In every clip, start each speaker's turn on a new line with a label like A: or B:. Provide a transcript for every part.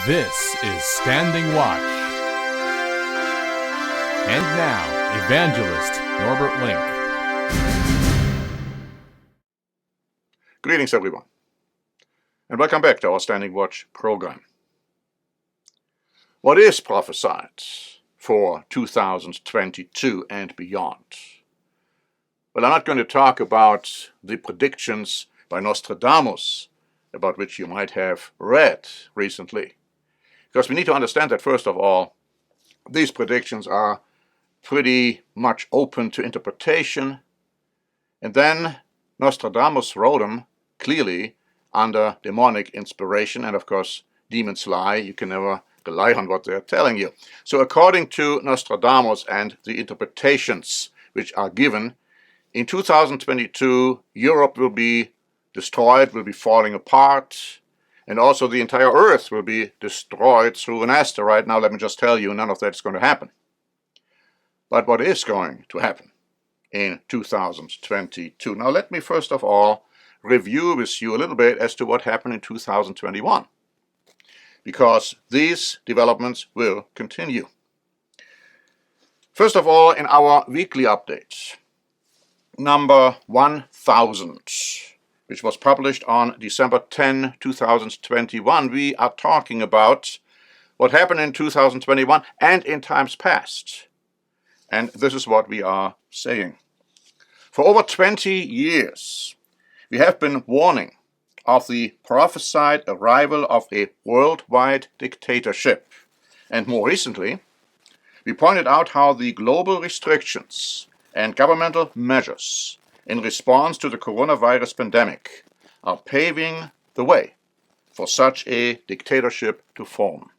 A: This is Standing Watch. And now, Evangelist Norbert Link.
B: Greetings, everyone, and welcome back to our Standing Watch program. What is prophesied for 2022 and beyond? Well, I'm not going to talk about the predictions by Nostradamus, about which you might have read recently, because we need to understand that, first of all, these predictions are pretty much open to interpretation, and then Nostradamus wrote them clearly under demonic inspiration, and of course, demons lie. You can never rely on what they're telling you. So according to Nostradamus and the interpretations which are given, in 2022, Europe will be destroyed, will be falling apart, and also the entire Earth will be destroyed through an asteroid. Now let me just tell you, none of that is going to happen. But what is going to happen in 2022? Now let me first of all review with you a little bit as to what happened in 2021, because these developments will continue. First of all, in our weekly update, number 1000, which was published on December 10, 2021, we are talking about what happened in 2021 and in times past. And this is what we are saying. For over 20 years, we have been warning of the prophesied arrival of a worldwide dictatorship. And more recently, we pointed out how the global restrictions and governmental measures in response to the coronavirus pandemic are paving the way for such a dictatorship to form.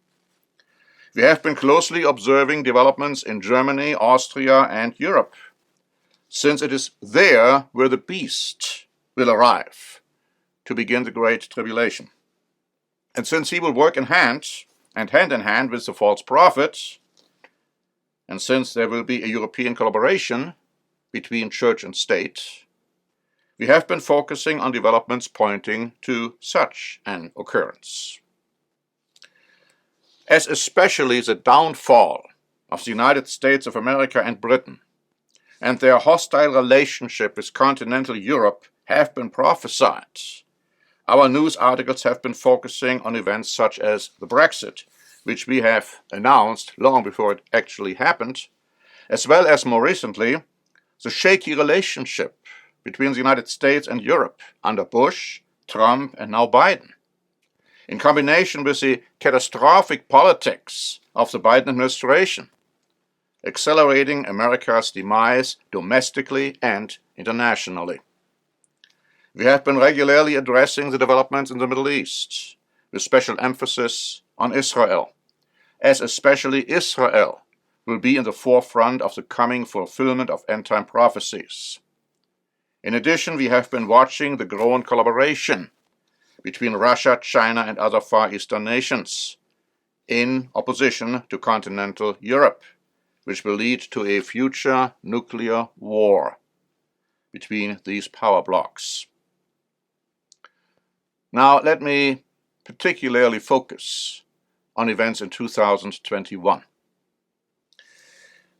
B: We have been closely observing developments in Germany, Austria, and Europe, since it is there where the beast will arrive to begin the Great Tribulation. And since he will work hand in hand with the false prophet, and since there will be a European collaboration between church and state, we have been focusing on developments pointing to such an occurrence. As especially the downfall of the United States of America and Britain and their hostile relationship with continental Europe have been prophesied, our news articles have been focusing on events such as the Brexit, which we have announced long before it actually happened, as well as more recently, the shaky relationship between the United States and Europe under Bush, Trump, and now Biden, in combination with the catastrophic politics of the Biden administration, accelerating America's demise domestically and internationally. We have been regularly addressing the developments in the Middle East, with special emphasis on Israel, as especially Israel will be in the forefront of the coming fulfillment of end-time prophecies. In addition, we have been watching the growing collaboration between Russia, China, and other Far Eastern nations in opposition to continental Europe, which will lead to a future nuclear war between these power blocs. Now, let me particularly focus on events in 2021.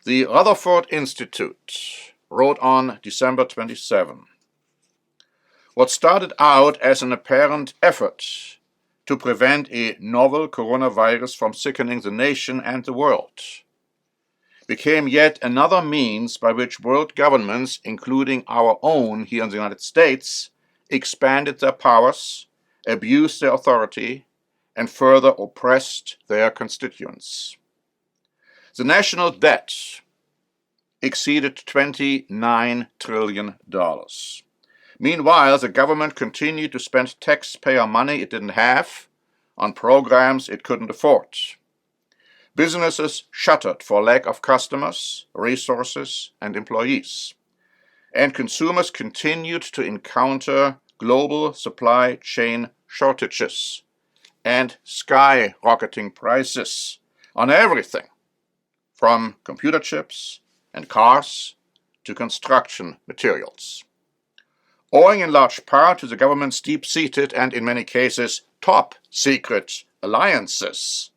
B: The Rutherford Institute wrote on December 27, what started out as an apparent effort to prevent a novel coronavirus from sickening the nation and the world became yet another means by which world governments, including our own here in the United States, expanded their powers, abused their authority, and further oppressed their constituents. The national debt exceeded $29 trillion. Meanwhile, the government continued to spend taxpayer money it didn't have on programs it couldn't afford. Businesses shuttered for lack of customers, resources, and employees. And consumers continued to encounter global supply chain shortages and skyrocketing prices on everything, from computer chips and cars to construction materials. Owing in large part to the government's deep-seated and, in many cases, top-secret alliances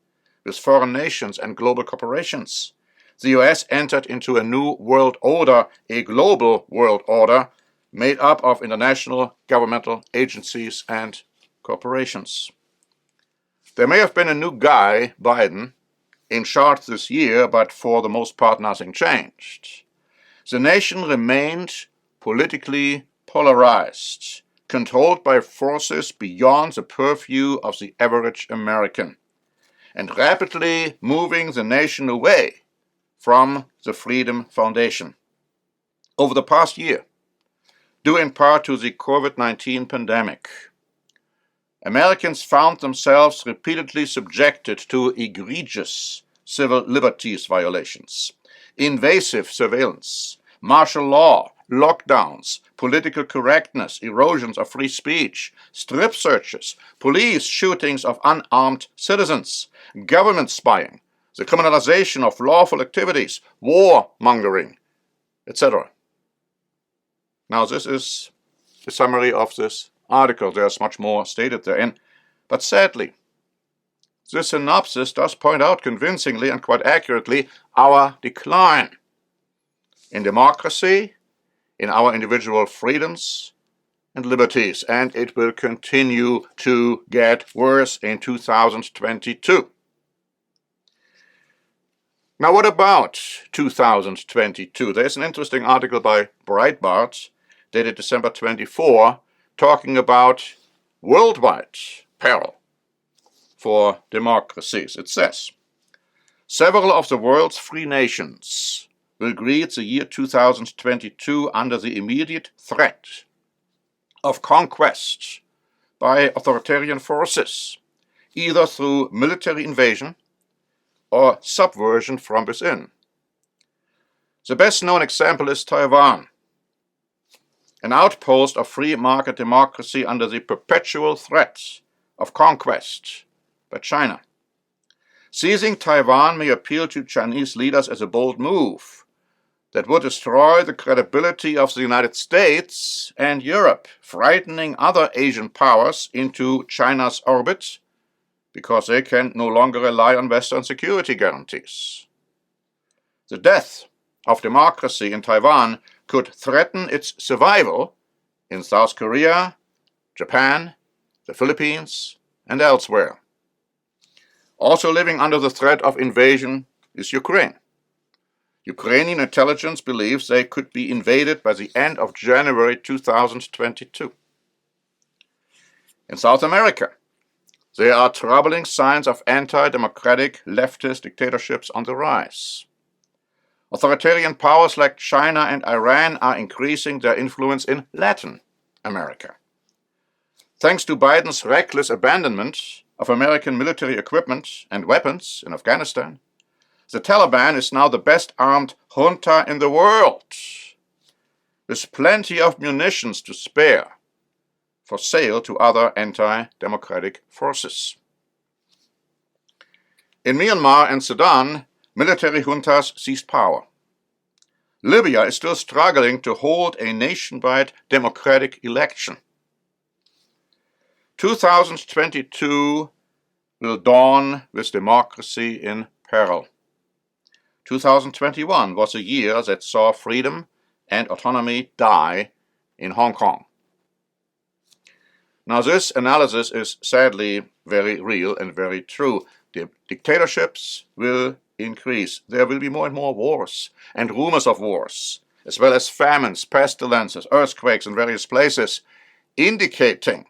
B: with foreign nations and global corporations. The US entered into a new world order, a global world order, made up of international governmental agencies and corporations. There may have been a new guy, Biden, in charge this year, but for the most part nothing changed. The nation remained politically polarized, controlled by forces beyond the purview of the average American, and rapidly moving the nation away from the Freedom Foundation. Over the past year, due in part to the COVID-19 pandemic, Americans found themselves repeatedly subjected to egregious civil liberties violations, invasive surveillance, martial law, lockdowns, political correctness, erosions of free speech, strip searches, police shootings of unarmed citizens, government spying, the criminalization of lawful activities, warmongering, etc. Now, this is the summary of this article. There's much more stated therein. But sadly, this synopsis does point out convincingly and quite accurately our decline in democracy, in our individual freedoms and liberties, and it will continue to get worse in 2022. Now, what about 2022? There's an interesting article by Breitbart, dated December 24, talking about worldwide peril for democracies. It says, several of the world's free nations will greet the year 2022 under the immediate threat of conquest by authoritarian forces, either through military invasion or subversion from within. The best known example is Taiwan, an outpost of free market democracy under the perpetual threat of conquest by China. Seizing Taiwan may appeal to Chinese leaders as a bold move that would destroy the credibility of the United States and Europe, frightening other Asian powers into China's orbit because they can no longer rely on Western security guarantees. The death of democracy in Taiwan could threaten its survival in South Korea, Japan, the Philippines, and elsewhere. Also living under the threat of invasion is Ukraine. Ukrainian intelligence believes they could be invaded by the end of January 2022. In South America, there are troubling signs of anti-democratic leftist dictatorships on the rise. Authoritarian powers like China and Iran are increasing their influence in Latin America. Thanks to Biden's reckless abandonment of American military equipment and weapons in Afghanistan, the Taliban is now the best armed junta in the world, with plenty of munitions to spare for sale to other anti-democratic forces. In Myanmar and Sudan, military juntas seized power. Libya is still struggling to hold a nationwide democratic election. 2022 will dawn with democracy in peril. 2021 was a year that saw freedom and autonomy die in Hong Kong. Now, this analysis is sadly very real and very true. The dictatorships will increase. There will be more and more wars and rumors of wars, as well as famines, pestilences, earthquakes in various places, indicating,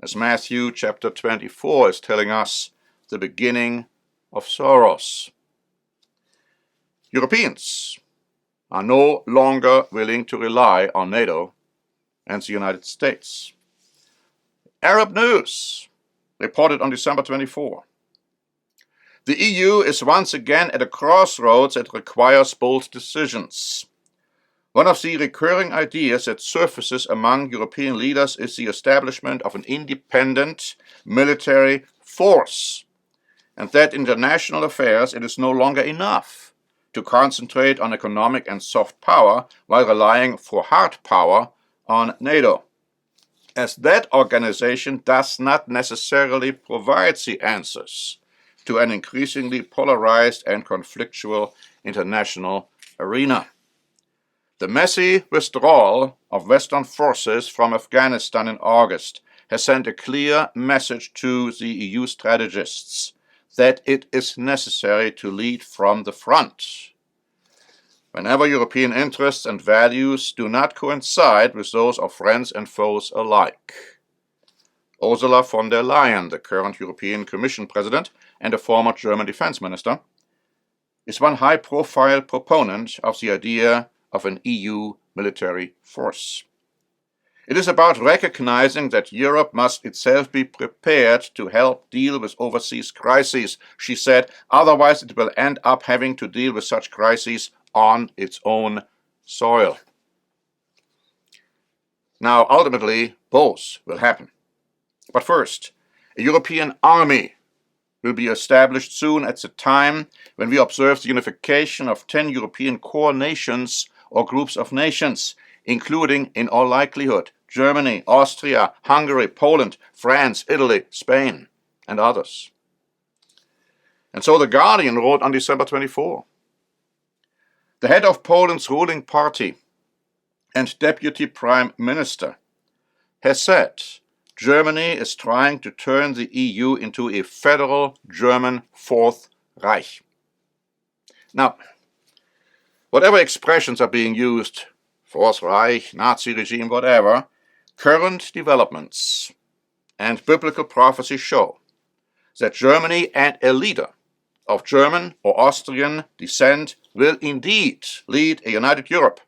B: as Matthew chapter 24 is telling us, the beginning of sorrows. Europeans are no longer willing to rely on NATO and the United States. Arab News reported on December 24. The EU is once again at a crossroads that requires bold decisions. One of the recurring ideas that surfaces among European leaders is the establishment of an independent military force, and that in international affairs it is no longer enough to concentrate on economic and soft power while relying for hard power on NATO. as that organization does not necessarily provide the answers to an increasingly polarized and conflictual international arena. The messy withdrawal of Western forces from Afghanistan in August has sent a clear message to the EU strategists that it is necessary to lead from the front. Whenever European interests and values do not coincide with those of friends and foes alike. Ursula von der Leyen, the current European Commission President and a former German defense minister, is one high-profile proponent of the idea of an EU military force. It is about recognizing that Europe must itself be prepared to help deal with overseas crises, she said, otherwise it will end up having to deal with such crises on its own soil. Now, ultimately, both will happen. But first, a European army will be established soon at the time when we observe the unification of 10 European core nations or groups of nations, including, in all likelihood, Germany, Austria, Hungary, Poland, France, Italy, Spain, and others. And so The Guardian wrote on December 24, the head of Poland's ruling party and deputy prime minister has said Germany is trying to turn the EU into a federal German Fourth Reich. Now, whatever expressions are being used, Fourth Reich, Nazi regime, whatever, current developments and biblical prophecy show that Germany and a leader of German or Austrian descent will indeed lead a united Europe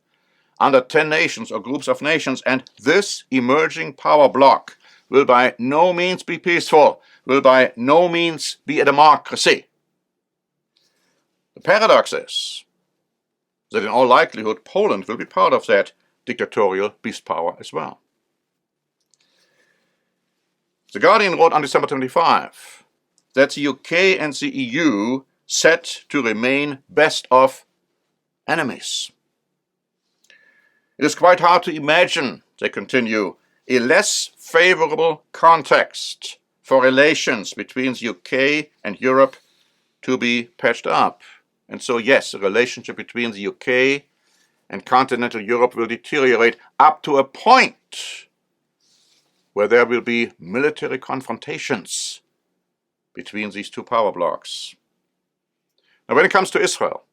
B: under 10 nations or groups of nations, and this emerging power bloc will by no means be peaceful, will by no means be a democracy. The paradox is that in all likelihood Poland will be part of that dictatorial beast power as well. The Guardian wrote on December 25 that the UK and the EU set to remain best of enemies. It is quite hard to imagine, they continue, a less favorable context for relations between the UK and Europe to be patched up. And so yes, the relationship between the UK and continental Europe will deteriorate up to a point where there will be military confrontations between these two power blocs. Now, when it comes to Israel,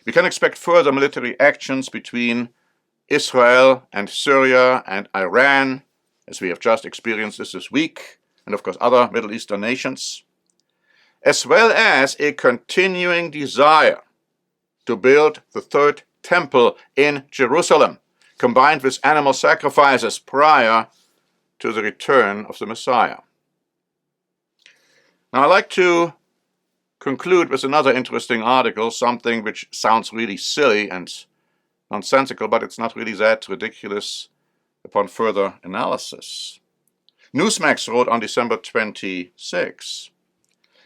B: we can expect further military actions between Israel and Syria and Iran, as we have just experienced this week, and of course other Middle Eastern nations, as well as a continuing desire to build the third temple in Jerusalem, combined with animal sacrifices prior to the return of the Messiah. Now, I'd like to conclude with another interesting article, something which sounds really silly and nonsensical, but it's not really that ridiculous upon further analysis. Newsmax wrote on December 26,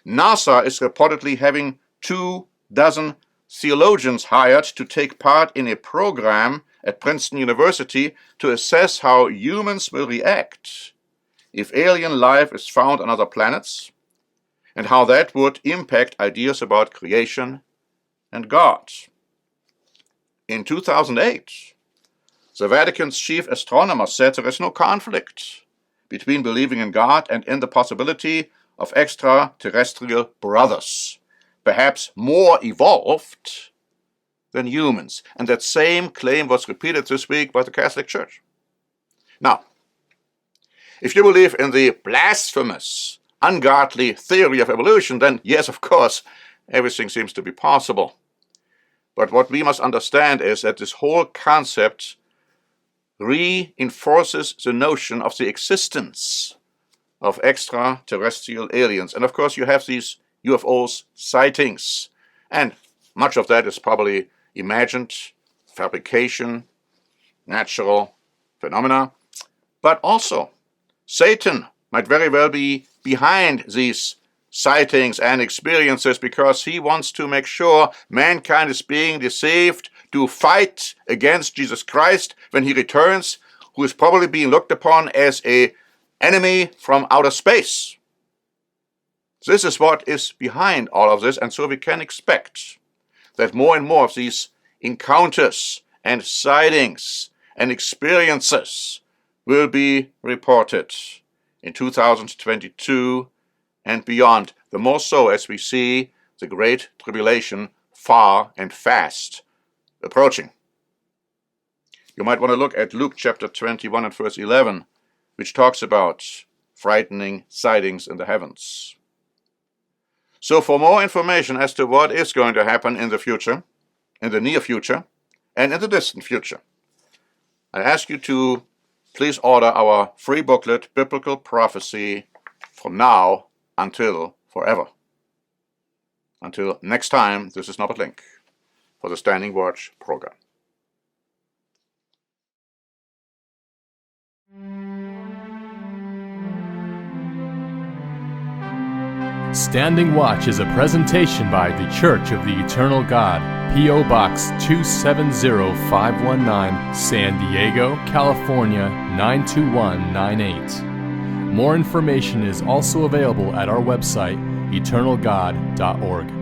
B: NASA is reportedly having 24 theologians hired to take part in a program at Princeton University to assess how humans will react if alien life is found on other planets, and how that would impact ideas about creation and God. In 2008, the Vatican's chief astronomer said there is no conflict between believing in God and in the possibility of extraterrestrial brothers, perhaps more evolved than humans. And that same claim was repeated this week by the Catholic Church. Now, if you believe in the blasphemous, ungodly theory of evolution, then yes, of course, everything seems to be possible. But what we must understand is that this whole concept reinforces the notion of the existence of extraterrestrial aliens. And of course, you have these UFOs sightings, and much of that is probably imagined, fabrication, natural phenomena. But also, Satan might very well be behind these sightings and experiences because he wants to make sure mankind is being deceived to fight against Jesus Christ when he returns, who is probably being looked upon as an enemy from outer space. This is what is behind all of this, and so we can expect that more and more of these encounters and sightings and experiences will be reported in 2022 and beyond, the more so as we see the Great Tribulation far and fast approaching. You might want to look at Luke chapter 21 and verse 11, which talks about frightening sightings in the heavens. So for more information as to what is going to happen in the future, in the near future, and in the distant future, I ask you to please order our free booklet, Biblical Prophecy, from now until forever. Until next time, this is Norbert Link for the Standing Watch program.
A: Standing Watch is a presentation by The Church of the Eternal God, P.O. Box 270519, San Diego, California 92198. More information is also available at our website, eternalgod.org.